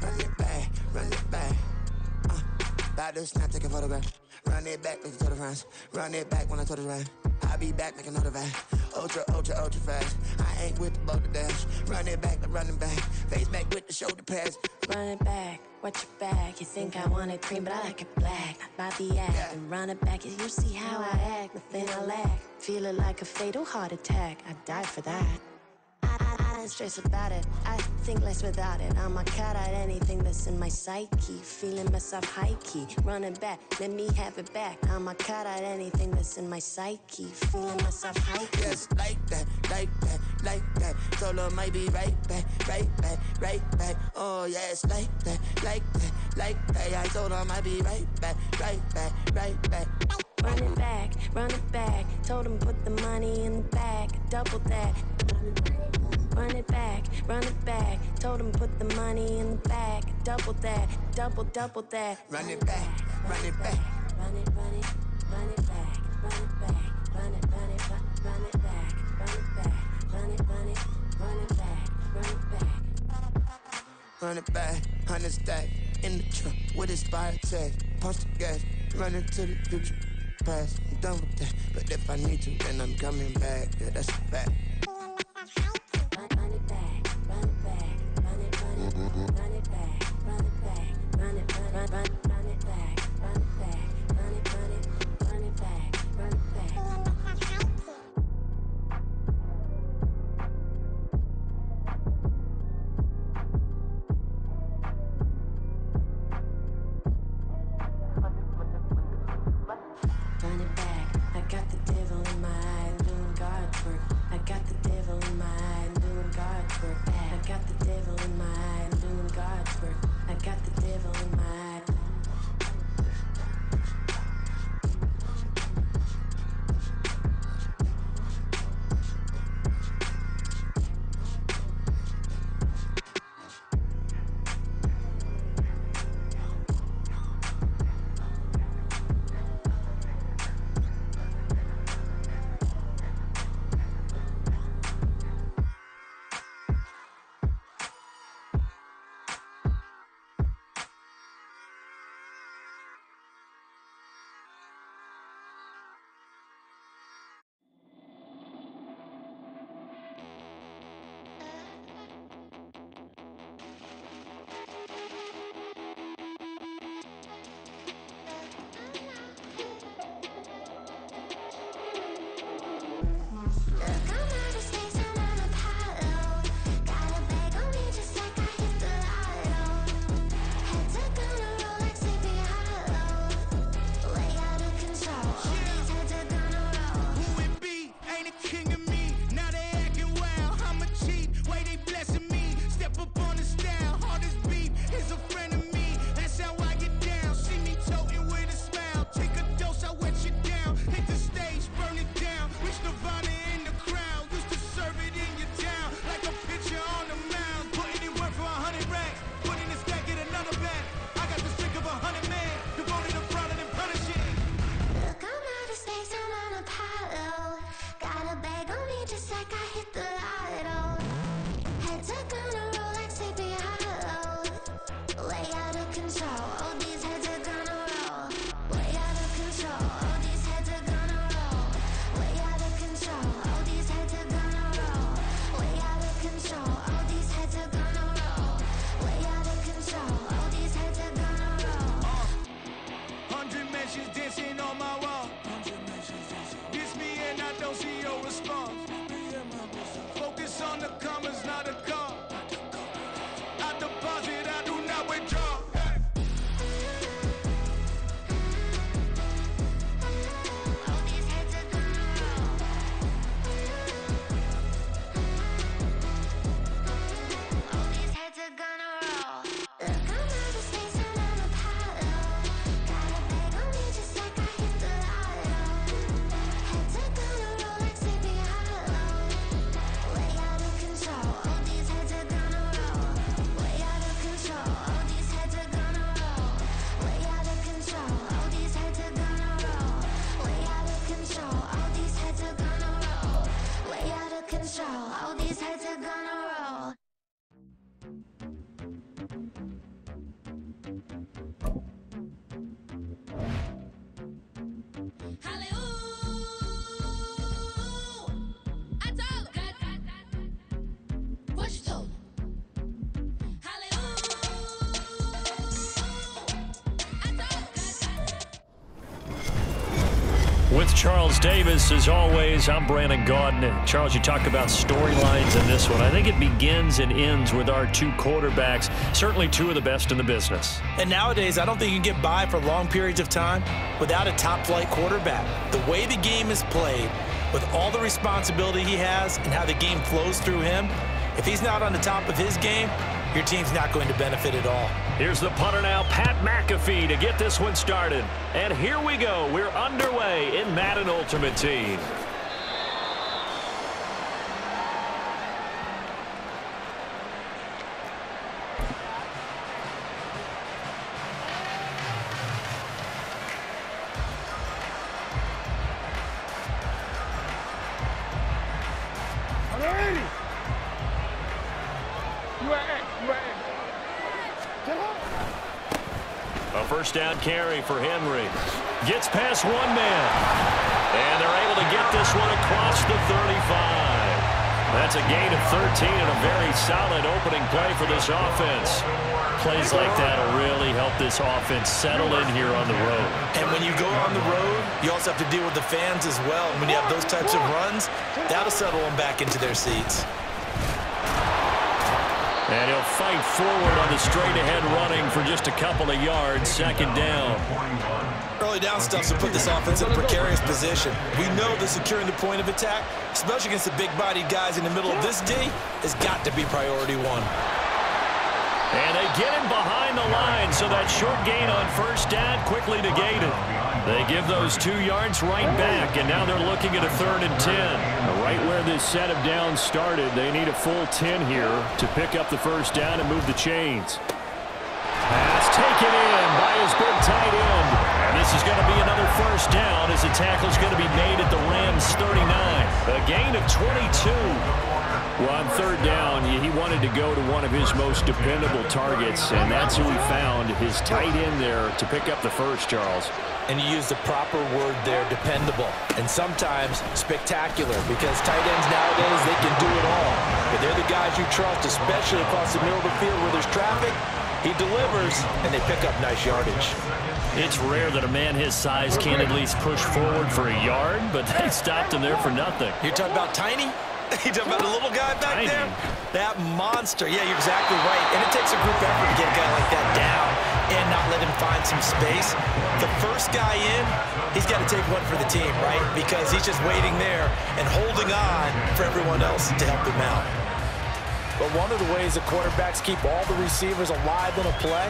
run it back, run it back. About to snap, take a photograph. Run it back, make it to the friends. Run it back when I told it right. I'll be back, make another van. Ultra, ultra, ultra fast. I ain't with the boulder dash. Run it back, running back. Face back with the shoulder pads. Run it back, watch your back. You think I want it cream, but I like it black. By the act, and run it back. You see how I act, nothing I lack. Feel it like a fatal heart attack. I die for that. I don't stress about it, I think less without it. I'ma cut out anything that's in my psyche. Feeling myself high-key, running back, let me have it back. I'ma cut out anything that's in my psyche. Feeling myself high-key. Yes, like that, like that, like that. Solo might be right back, right back, right back. Oh yes, like that, like that, like that. I told her I might be right back, right back, right back. Run it back, run it back. Told him put the money in the bag, double that. Run it back, run it back. Told him put the money in the bag, double that, double that. Run it back, run it back. Run it, run it, run it back, run it back, run it, run it, run it back, run it back, run it, run it, run it back, run it back. Run it back, 100 stack in the trunk with his fire tag. Punch the gas, run into the future. Past, I'm done with that. But if I need to, then I'm coming back. Yeah, that's a fact. Run it back, run it back, run it, run it, run it back, run it back, run it, run it back, run it back, run it, run it, run it back, run it back. Run it back, I got the devil in my eye doing God's work. I got With Charles Davis, as always, I'm Brandon Gaudin. Charles, you talk about storylines in this one. I think it begins and ends with our two quarterbacks, certainly two of the best in the business. And nowadays, I don't think you can get by for long periods of time without a top-flight quarterback. The way the game is played, with all the responsibility he has and how the game flows through him, if he's not on the top of his game, your team's not going to benefit at all. Here's the punter now, Pat McAfee, to get this one started. And here we go. We're underway in Madden Ultimate Team. A first down carry for Henry. Gets past one man. And they're able to get this one across the 35. That's a gain of 13 and a very solid opening play for this offense. Plays like that will really help this offense settle in here on the road. And when you go on the road, you also have to deal with the fans as well. When you have those types of runs, that'll settle them back into their seats. And he'll fight forward on the straight-ahead running for just a couple of yards, second down. Early down stuff will put this offense in a precarious position. We know that securing the point of attack, especially against the big-bodied guys in the middle of this D, has got to be priority one. And they get him behind the line, so that short gain on first down quickly negated. They give those 2 yards right back, and now they're looking at a 3rd and 10. Right where this set of downs started, they need a full 10 here to pick up the first down and move the chains. Pass taken in by his big tight end. And this is going to be another first down as the tackle's going to be made at the Rams' 39. A gain of 22. Well, on 3rd down, he wanted to go to one of his most dependable targets, and that's who he found, his tight end there, to pick up the first, Charles. And you use the proper word there, dependable, and sometimes spectacular, because tight ends nowadays, they can do it all. But they're the guys you trust, especially across the middle of the field where there's traffic. He delivers, and they pick up nice yardage. It's rare that a man his size can't at least push forward for a yard, but they stopped him there for nothing. You're talking about tiny? You talking about the little guy back Tiny. there? That monster. Yeah, you're exactly right. And it takes a group effort to get a guy like that down and not let him find some space. The first guy in, he's got to take one for the team, right? Because he's just waiting there and holding on for everyone else to help him out. But one of the ways the quarterbacks keep all the receivers alive in a play,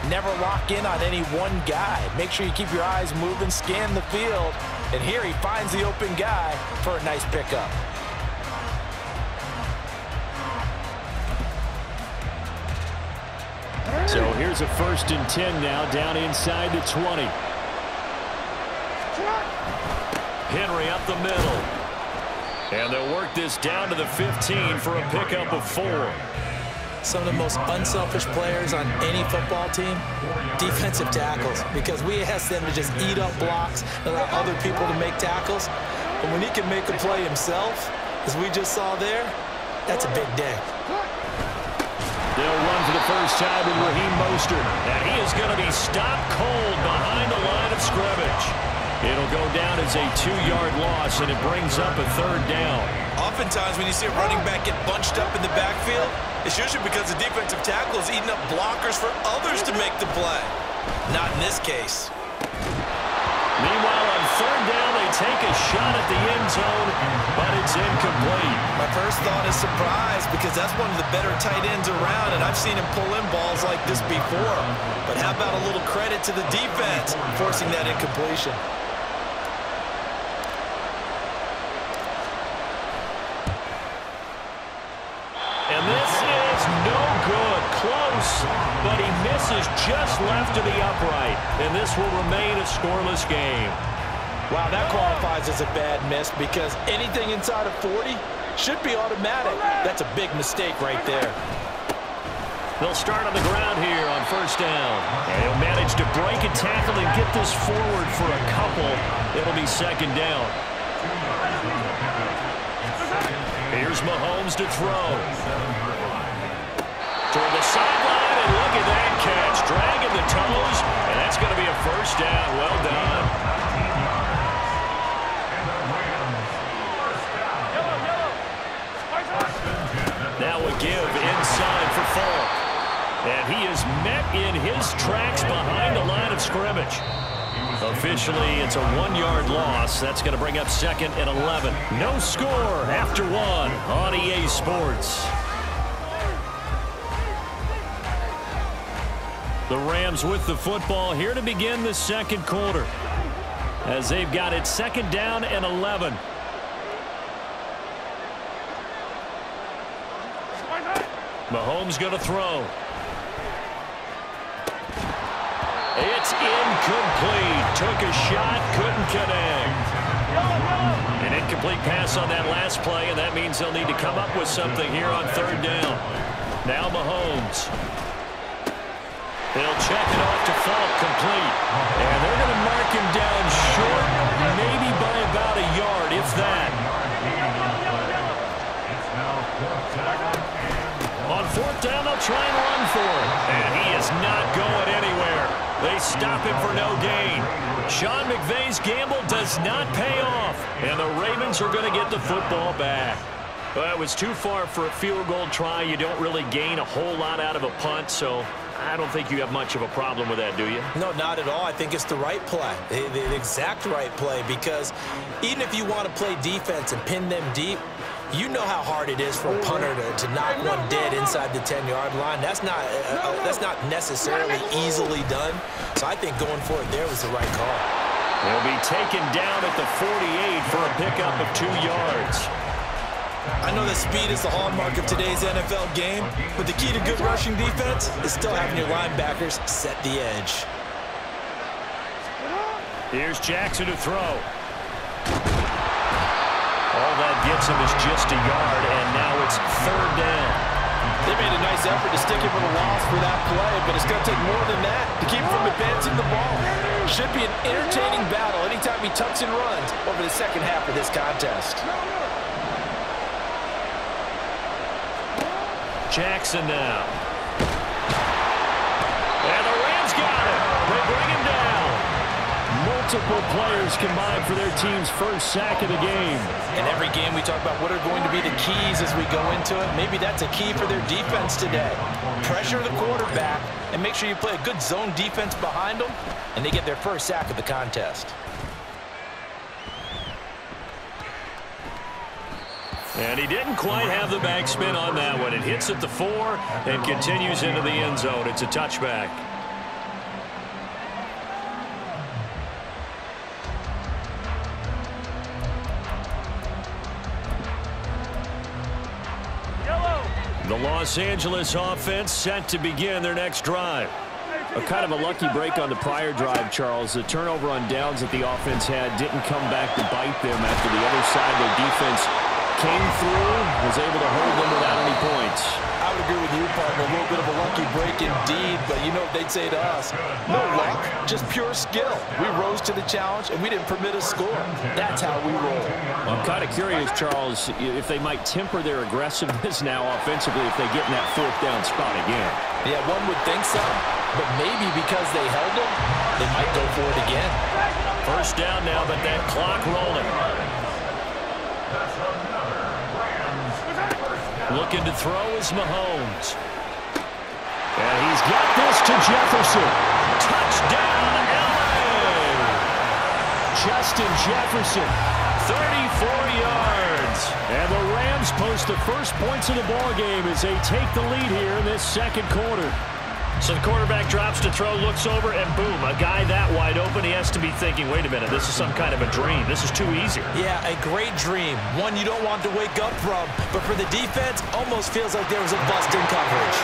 never lock in on any one guy. Make sure you keep your eyes moving, scan the field. And here he finds the open guy for a nice pickup. So here's a 1st and 10 now, down inside the 20. Henry up the middle. And they'll work this down to the 15 for a pickup of 4. Some of the most unselfish players on any football team, defensive tackles, because we ask them to just eat up blocks and allow other people to make tackles. But when he can make a play himself, as we just saw there, that's a big day. They'll run for the first time with Raheem Mostert. And he is going to be stopped cold behind the line of scrimmage. It'll go down as a 2-yard loss, and it brings up a 3rd down. Oftentimes when you see a running back get bunched up in the backfield, it's usually because the defensive tackle is eating up blockers for others to make the play. Not in this case. Meanwhile, on 3rd down, they take a shot at the end zone, but it's incomplete. My first thought is surprise, because that's one of the better tight ends around, and I've seen him pull in balls like this before. But how about a little credit to the defense forcing that incompletion? And this is no good. Close, but he misses just left of the upright. And this will remain a scoreless game. Wow, that qualifies as a bad miss, because anything inside of 40 should be automatic. That's a big mistake right there. They'll start on the ground here on 1st down. And he'll manage to break a tackle and get this forward for a couple. It'll be 2nd down. Here's Mahomes to throw. Toward the sideline, and look at that catch. Dragging the toes, and that's going to be a 1st down. Well done. And he is met in his tracks behind the line of scrimmage. Officially, it's a 1-yard loss. That's going to bring up 2nd and 11. No score after 1 on EA Sports. The Rams with the football here to begin the second quarter, as they've got it 2nd down and 11. Mahomes going to throw. It's incomplete. Took a shot, couldn't connect. An incomplete pass on that last play, and that means they'll need to come up with something here on 3rd down. Now Mahomes. He'll check it off to Falk, complete. And they're going to mark him down short, maybe by about a yard, if that. On 4th down, they'll try and run for it. And he is not going anywhere. They stop him for no gain. Sean McVay's gamble does not pay off. And the Ravens are going to get the football back. Well, it was too far for a field goal try. You don't really gain a whole lot out of a punt, so I don't think you have much of a problem with that, do you? No, not at all. I think it's the right play, the exact right play, because even if you want to play defense and pin them deep, you know how hard it is for a punter to knock one dead inside the 10-yard line. That's not necessarily easily done. So I think going for it there was the right call. He'll be taken down at the 48 for a pickup of 2 yards. I know that speed is the hallmark of today's NFL game, but the key to good rushing defense is still having your linebackers set the edge. Here's Jackson to throw. All that gets him is just a yard, and now it's 3rd down. They made a nice effort to stick him with a loss for that play, but it's going to take more than that to keep him from advancing the ball. Should be an entertaining battle anytime he tucks and runs over the second half of this contest. Jackson now. And the Rams got him. They bring him down. Multiple players combined for their team's first sack of the game. In every game we talk about what are going to be the keys as we go into it. Maybe that's a key for their defense today. Pressure the quarterback and make sure you play a good zone defense behind them, and they get their first sack of the contest. And he didn't quite have the backspin on that one. It hits at the 4 and continues into the end zone. It's a touchback. The Los Angeles offense set to begin their next drive. A kind of a lucky break on the prior drive, Charles. The turnover on downs that the offense had didn't come back to bite them after the other side. Their defense came through, was able to hold them without any points. I would agree with you, partner. A little bit of a lucky break indeed, but you know what they'd say to us? No luck, just pure skill. We rose to the challenge, and we didn't permit a score. That's how we roll. I'm kind of curious, Charles, if they might temper their aggressiveness now offensively if they get in that 4th down spot again. Yeah, one would think so, but maybe because they held them, they might go for it again. First down now, but that clock rolling. Looking to throw is Mahomes. And he's got this to Jefferson. Touchdown, L.A. Justin Jefferson, 34 yards. And the Rams post the first points of the ballgame as they take the lead here in this second quarter. So the quarterback drops to throw, looks over, and boom, a guy that wide open, he has to be thinking, wait a minute, this is some kind of a dream. This is too easy. Yeah, a great dream. One you don't want to wake up from. But for the defense, almost feels like there was a bust in coverage.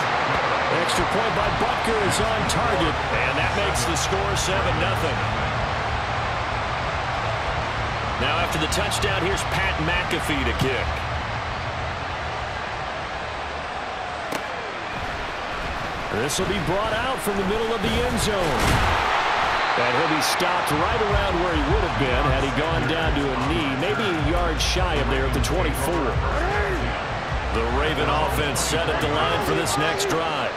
Extra point by Butker is on target, and that makes the score 7-0. Now after the touchdown, here's Pat McAfee to kick. This will be brought out from the middle of the end zone. And he'll be stopped right around where he would have been had he gone down to a knee, maybe a yard shy of there at the 24. The Raven offense set at the line for this next drive.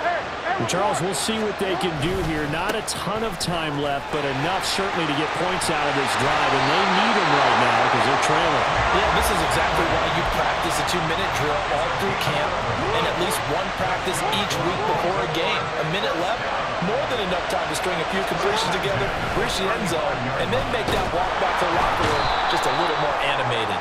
Charles, we'll see what they can do here. Not a ton of time left, but enough certainly to get points out of this drive, and they need them right now because they're trailing. Yeah, this is exactly why you practice a 2-minute drill all through camp and at least one practice each week before a game. A minute left, more than enough time to string a few completions together, reach the end zone, and then make that walk back to the locker room just a little more animated.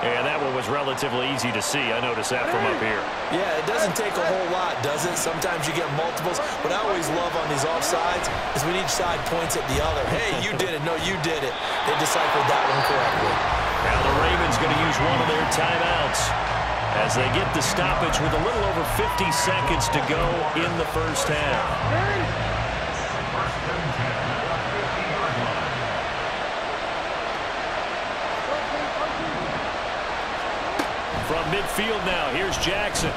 Yeah, that one was relatively easy to see. I noticed that from up here. Yeah, it doesn't take a whole lot, does it? Sometimes you get multiples. What I always love on these offsides is when each side points at the other. Hey, you did it. No, you did it. They deciphered that one correctly. Now the Ravens going to use one of their timeouts as they get the stoppage with a little over 50 seconds to go in the first half. From midfield now, here's Jackson.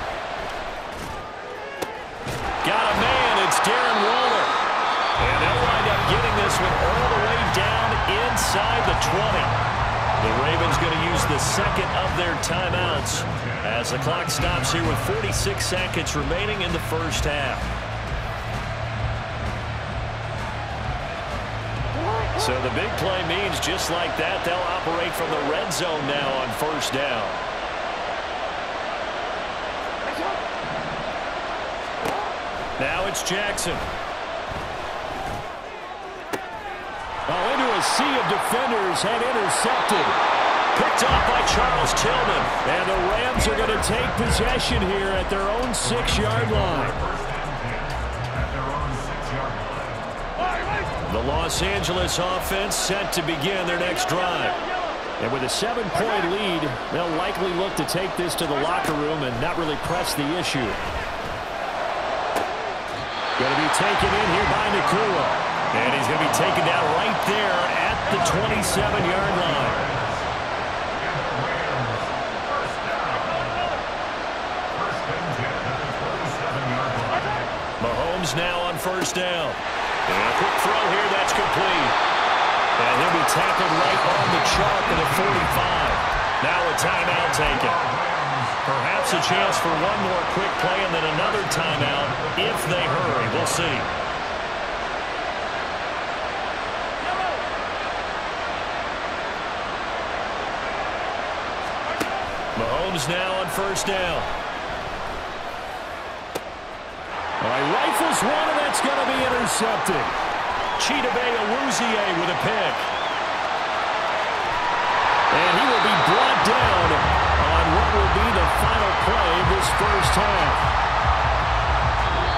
Got a man, it's Darren Waller. And they'll wind up getting this one all the way down inside the 20. The Ravens going to use the second of their timeouts as the clock stops here with 46 seconds remaining in the first half. So the big play means just like that, they'll operate from the red zone now on first down. Now it's Jackson. Into a sea of defenders and intercepted. Picked off by Charles Tillman. And the Rams are going to take possession here at their own 6-yard line. The Los Angeles offense set to begin their next drive. And with a 7-point lead, they'll likely look to take this to the locker room and not really press the issue. Going to be taken in here by Nakua. And he's going to be taken down right there at the 27-yard line. Mahomes now on first down. And a quick throw here, that's complete. And he'll be tackled right on the chalk at the 45. Now a timeout taken. Perhaps a chance for one more quick play and then another timeout if they hurry. We'll see. Mahomes now on first down. All right, rifles one, and that's going to be intercepted. Chidobe Awuzie with a pick. And he will be brought down on what will be the final play of this first half.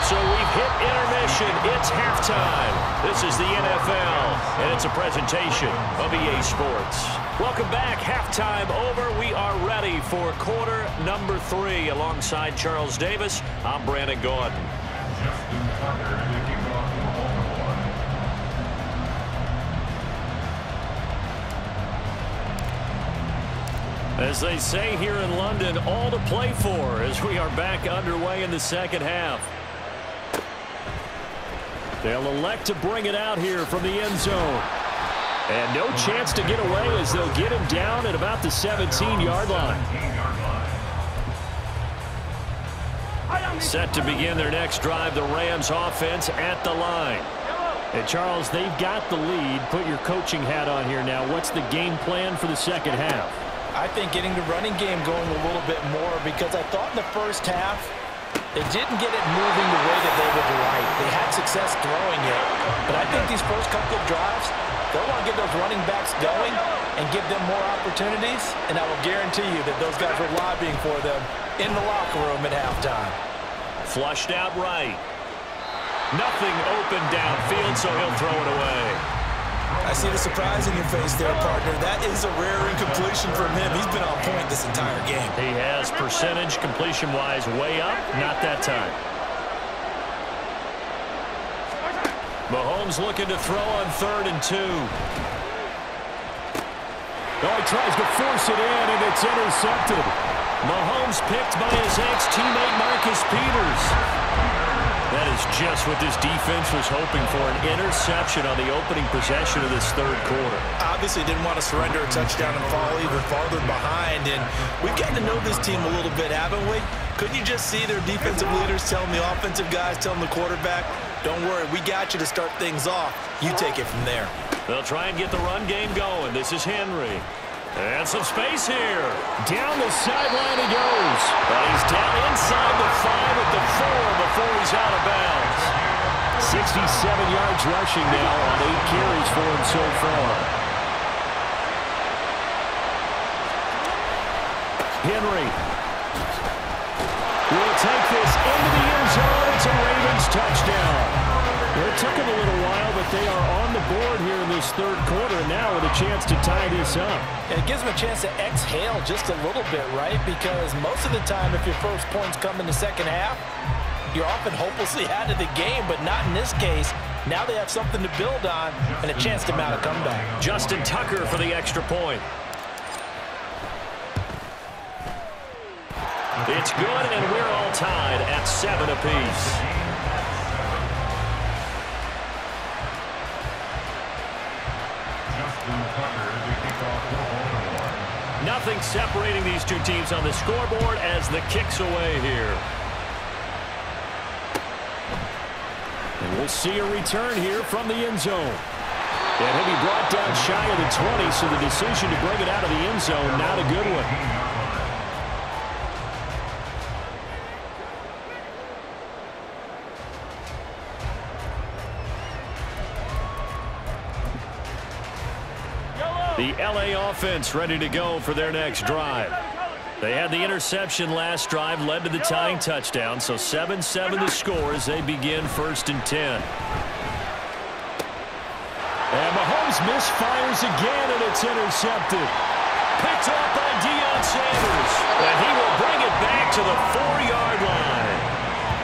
So we've hit intermission. It's halftime. This is the NFL, and it's a presentation of EA Sports. Welcome back. Halftime over. We are ready for quarter number 3. Alongside Charles Davis, I'm Brandon Gordon. As they say here in London, all to play for as we are back underway in the second half. They'll elect to bring it out here from the end zone. And no chance to get away as they'll get him down at about the 17-yard line. Set to begin their next drive, the Rams offense at the line. And Charles, they've got the lead. Put your coaching hat on here now. What's the game plan for the second half? I think getting the running game going a little bit more, because I thought in the first half they didn't get it moving the way that they would like. They had success throwing it, but I think these first couple of drives, they'll want to get those running backs going and give them more opportunities, and I will guarantee you that those guys were lobbying for them in the locker room at halftime. Flushed out right. Nothing open downfield, so he'll throw it away. I see the surprise in your face there, partner. That is a rare incompletion from him. He's been on point this entire game. He has percentage completion-wise way up. Not that time. Mahomes looking to throw on 3rd and 2. Oh, he tries to force it in, and it's intercepted. Mahomes picked by his ex-teammate Marcus Peters. That is just what this defense was hoping for, an interception on the opening possession of this third quarter. Obviously didn't want to surrender a touchdown and fall even farther behind, and we've gotten to know this team a little bit, haven't we? Couldn't you just see their defensive leaders telling the offensive guys, telling the quarterback, don't worry, we got you to start things off. You take it from there. They'll try and get the run game going. This is Henry. And some space here. Down the sideline he goes. But he's down inside the 5 at the 4 before he's out of bounds. 67 yards rushing now on 8 carries for him so far. Henry will take this into the end zone. It's a Ravens touchdown. Well, it took him a little while, but they are on the board here in this third quarter now with a chance to tie this up. And it gives them a chance to exhale just a little bit, right? Because most of the time, if your first points come in the second half, you're often hopelessly out of the game, but not in this case. Now they have something to build on and a chance to mount a comeback. Justin Tucker for the extra point. It's good, and we're all tied at 7 apiece. Nothing separating these two teams on the scoreboard as the kick's away here. And we'll see a return here from the end zone. And he'll be brought down shy of the 20, so the decision to bring it out of the end zone, not a good one. The LA offense ready to go for their next drive. They had the interception last drive, led to the tying touchdown, so 7-7 the score as they begin 1st and 10. And Mahomes misfires again, and it's intercepted. Picked off by Deion Sanders, and he will bring it back to the 4-yard line.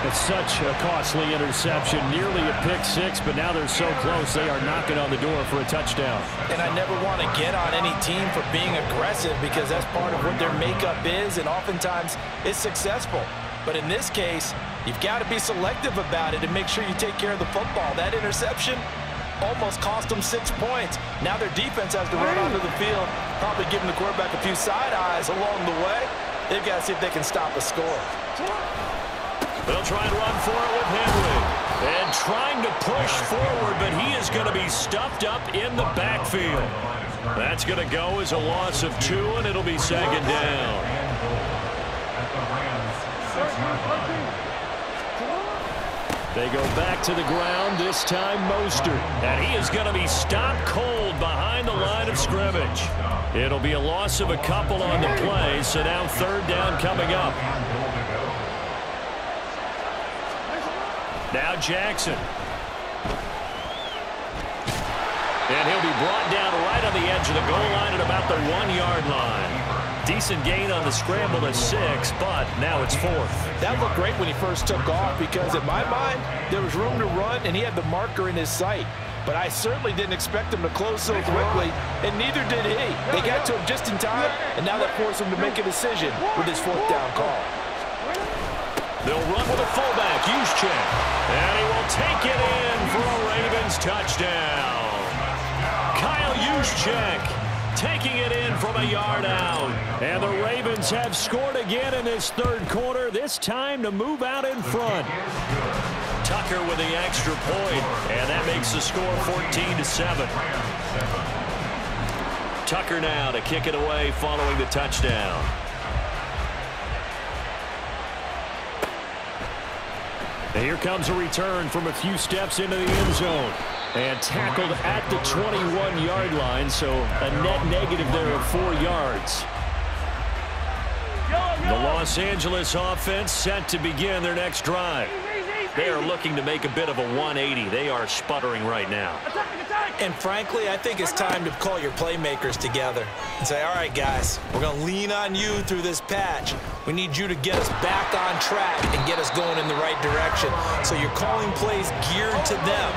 It's such a costly interception, nearly a pick-6, but now they're so close they are knocking on the door for a touchdown. And I never want to get on any team for being aggressive because that's part of what their makeup is, and oftentimes it's successful. But in this case, you've got to be selective about it and make sure you take care of the football. That interception almost cost them 6 points. Now their defense has to run onto the field, probably giving the quarterback a few side eyes along the way. They've got to see if they can stop a score. They'll try and run for it with Henry. And trying to push forward, but he is going to be stuffed up in the backfield. That's going to go as a loss of 2, and it'll be 2nd down. They go back to the ground, this time Mostert. And he is going to be stopped cold behind the line of scrimmage. It'll be a loss of a couple on the play, so now 3rd down coming up. Now Jackson. And he'll be brought down right on the edge of the goal line at about the 1-yard line. Decent gain on the scramble to 6, but now it's 4th. That looked great when he first took off because in my mind, there was room to run and he had the marker in his sight. But I certainly didn't expect him to close so quickly, and neither did he. They got to him just in time, and now that forced him to make a decision with his 4th down call. They'll run with a fullback, Juszczyk. And he will take it in for a Ravens touchdown. Kyle Juszczyk taking it in from a yard out. And the Ravens have scored again in this 3rd quarter, this time to move out in front. Tucker with the extra point, and that makes the score 14-7. Tucker now to kick it away following the touchdown. And here comes a return from a few steps into the end zone. And tackled at the 21-yard line, so a net negative there of 4 yards. The Los Angeles offense set to begin their next drive. They are looking to make a bit of a 180. They are sputtering right now. And frankly, I think it's time to call your playmakers together and say, all right, guys, we're going to lean on you through this patch. We need you to get us back on track and get us going in the right direction. So you're calling plays geared to them.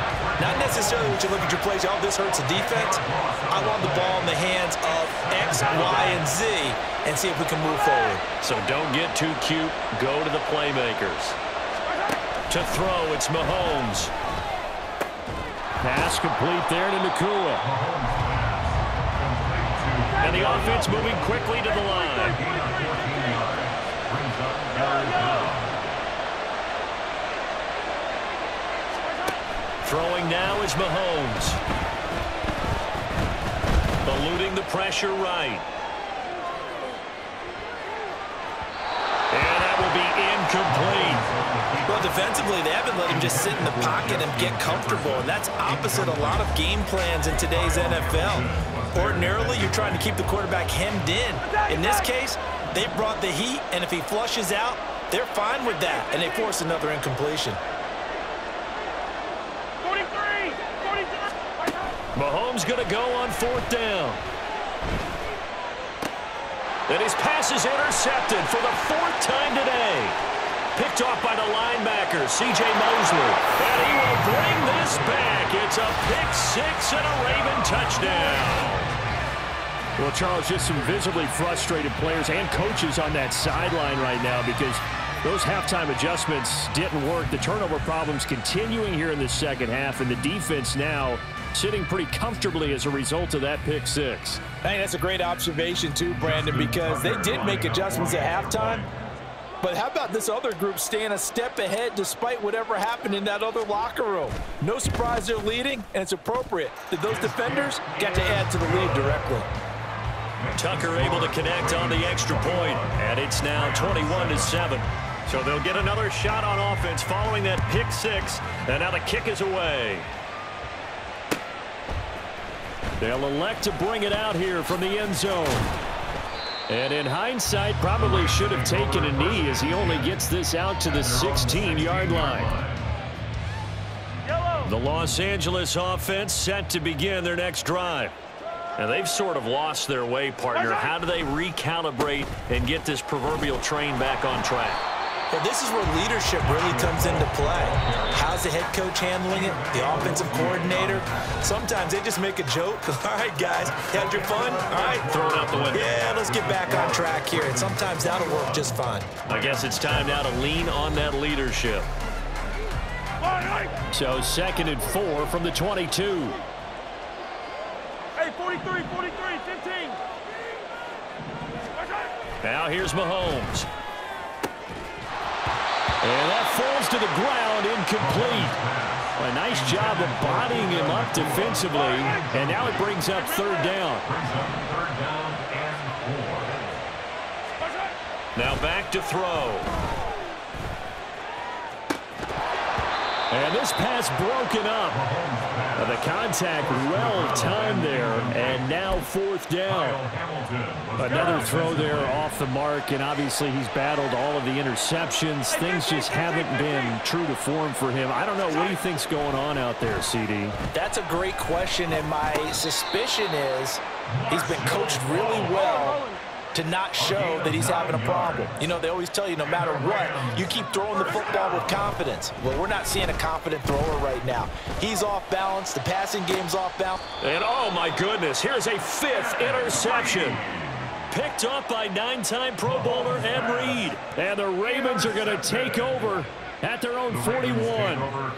Not necessarily when you look at your plays, oh, this hurts the defense. I want the ball in the hands of X, Y, and Z and see if we can move forward. So don't get too cute. Go to the playmakers. To throw, it's Mahomes. Pass complete there to Nakua. And the offense moving quickly to the line. Throwing now is Mahomes. Eluding the pressure right. And that will be incomplete. Well, defensively, they haven't let him just sit in the pocket and get comfortable, and that's opposite a lot of game plans in today's NFL. Ordinarily, you're trying to keep the quarterback hemmed in. In this case, they brought the heat, and if he flushes out, they're fine with that, and they force another incompletion. Mahomes going to go on 4th down. And his pass is intercepted for the 4th time today. Picked off by the linebacker, C.J. Mosley. And he will bring this back. It's a pick 6 and a Raven touchdown. Well, Charles, just some visibly frustrated players and coaches on that sideline right now because those halftime adjustments didn't work. The turnover problems continuing here in the second half, and the defense now sitting pretty comfortably as a result of that pick 6. I think that's a great observation too, Brandon, because they did make adjustments at halftime. But how about this other group staying a step ahead despite whatever happened in that other locker room? No surprise they're leading, and it's appropriate that those defenders got to add to the lead directly. Tucker able to connect on the extra point, and it's now 21-7. So they'll get another shot on offense following that pick 6, and now the kick is away. They'll elect to bring it out here from the end zone. And in hindsight, probably should have taken a knee as he only gets this out to the 16-yard line. The Los Angeles offense set to begin their next drive. And they've sort of lost their way, partner. How do they recalibrate and get this proverbial train back on track? Well, this is where leadership really comes into play. How's the head coach handling it? The offensive coordinator? Sometimes they just make a joke. All right, guys, had your fun? All right. Throw it out the window. Yeah, let's get back on track here. And sometimes that'll work just fine. I guess it's time now to lean on that leadership. So 2nd and 4 from the 22. Hey, 43, 15. Now here's Mahomes. And that falls to the ground, incomplete. A nice job of bodying him up defensively, and now it brings up 3rd down. Now back to throw. And this pass broken up. The contact well-timed there, and now 4th down. Another throw there off the mark, and obviously he's battled all of the interceptions. Things just haven't been true to form for him. I don't know. What do you think's going on out there, CD? That's a great question, and my suspicion is he's been coached really well to not show that he's having a problem. You know, they always tell you no matter what, you keep throwing the football with confidence. Well, we're not seeing a confident thrower right now. He's off balance. The passing game's off balance. And oh my goodness, here's a 5th interception. Picked up by 9-time Pro Bowler Ed Reed. And the Ravens are going to take over at their own 41.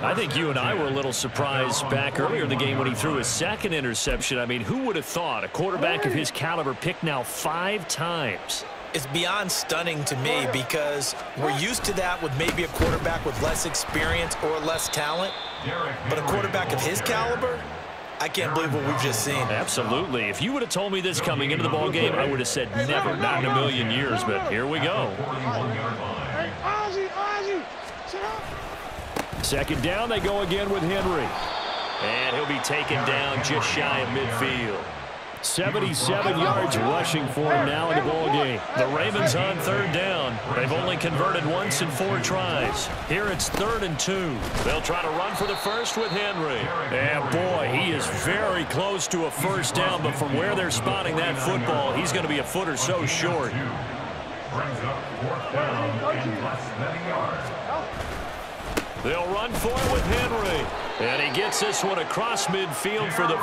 I think you and I were a little surprised back earlier in the game when he threw his 2nd interception. I mean, who would have thought a quarterback of his caliber picked now 5 times? It's beyond stunning to me because we're used to that with maybe a quarterback with less experience or less talent. But a quarterback of his caliber, I can't believe what we've just seen. Absolutely. If you would have told me this coming into the ball game, I would have said never, not in a million years. But here we go. Hey, Ozzie. 2nd down, they go again with Henry. And he'll be taken down just shy of midfield. 77 yards rushing for him now in the ball game. The Ravens on 3rd down. They've only converted once in 4 tries. Here it's 3rd and 2. They'll try to run for the first with Henry. And boy, he is very close to a 1st down, but from where they're spotting that football, he's going to be a foot or so short. They'll run for it with Henry. And he gets this one across midfield for the